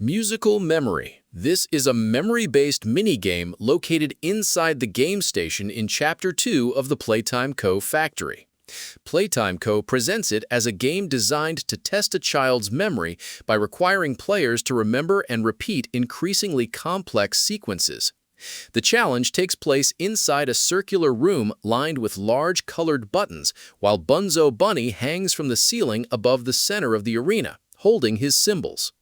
Musical memory. This is a memory-based minigame located inside the game station in Chapter 2 of the Playtime Co. Factory. Playtime Co. presents it as a game designed to test a child's memory by requiring players to remember and repeat increasingly complex sequences. The challenge takes place inside a circular room lined with large colored buttons, while Bunzo Bunny hangs from the ceiling above the center of the arena, holding his cymbals.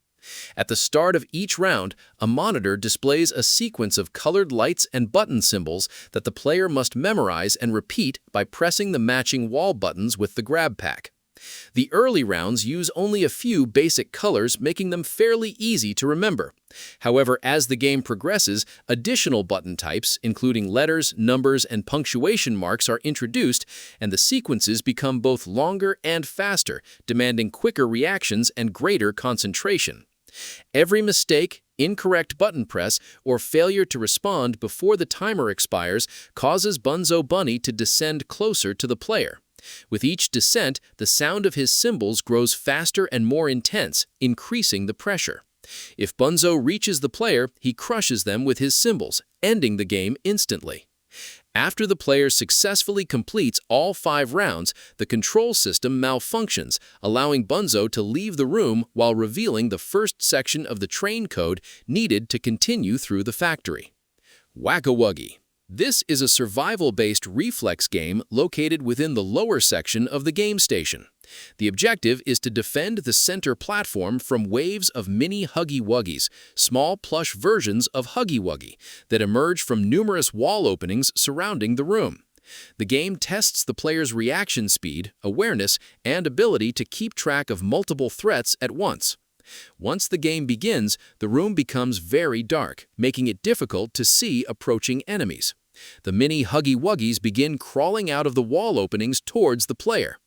At the start of each round, a monitor displays a sequence of colored lights and button symbols that the player must memorize and repeat by pressing the matching wall buttons with the grab pack. The early rounds use only a few basic colors, making them fairly easy to remember. However, as the game progresses, additional button types, including letters, numbers, and punctuation marks, are introduced, and the sequences become both longer and faster, demanding quicker reactions and greater concentration. Every mistake, incorrect button press, or failure to respond before the timer expires causes Bunzo Bunny to descend closer to the player. With each descent, the sound of his cymbals grows faster and more intense, increasing the pressure. If Bunzo reaches the player, he crushes them with his cymbals, ending the game instantly. After the player successfully completes all 5 rounds, the control system malfunctions, allowing Bunzo to leave the room while revealing the first section of the train code needed to continue through the factory. Wack-a-Wuggy. This is a survival-based reflex game located within the lower section of the game station. The objective is to defend the center platform from waves of mini Huggy Wuggies, small plush versions of Huggy Wuggy, that emerge from numerous wall openings surrounding the room. The game tests the player's reaction speed, awareness, and ability to keep track of multiple threats at once. Once the game begins, the room becomes very dark, making it difficult to see approaching enemies. The mini Huggy Wuggies begin crawling out of the wall openings towards the player.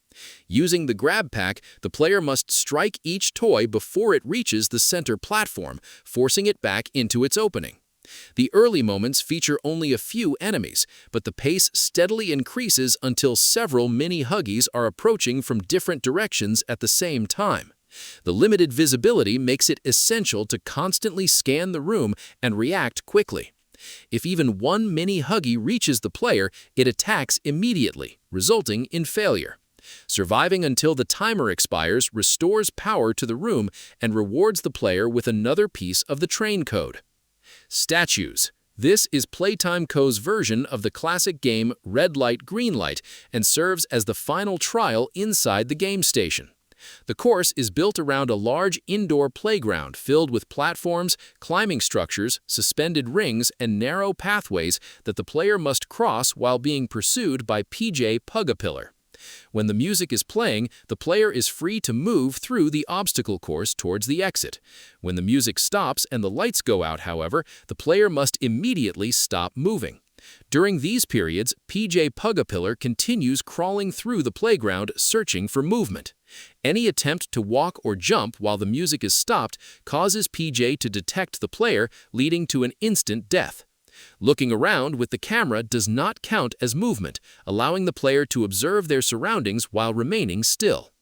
Using the grab pack, the player must strike each toy before it reaches the center platform, forcing it back into its opening. The early moments feature only a few enemies, but the pace steadily increases until several mini Huggies are approaching from different directions at the same time. The limited visibility makes it essential to constantly scan the room and react quickly. If even one mini Huggy reaches the player, it attacks immediately, resulting in failure. Surviving until the timer expires restores power to the room and rewards the player with another piece of the train code. Statues. This is Playtime Co.'s version of the classic game Red Light, Green Light and serves as the final trial inside the game station. The course is built around a large indoor playground filled with platforms, climbing structures, suspended rings, and narrow pathways that the player must cross while being pursued by PJ Pugapillar. When the music is playing, the player is free to move through the obstacle course towards the exit. When the music stops and the lights go out, however, the player must immediately stop moving. During these periods, PJ Pugapillar continues crawling through the playground searching for movement. Any attempt to walk or jump while the music is stopped causes PJ to detect the player, leading to an instant death. Looking around with the camera does not count as movement, allowing the player to observe their surroundings while remaining still.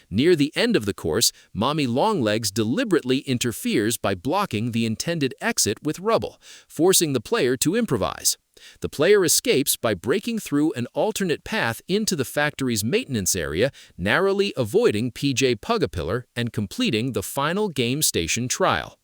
Near the end of the course, Mommy Longlegs deliberately interferes by blocking the intended exit with rubble, forcing the player to improvise. The player escapes by breaking through an alternate path into the factory's maintenance area, narrowly avoiding PJ Pugapillar and completing the final game station trial.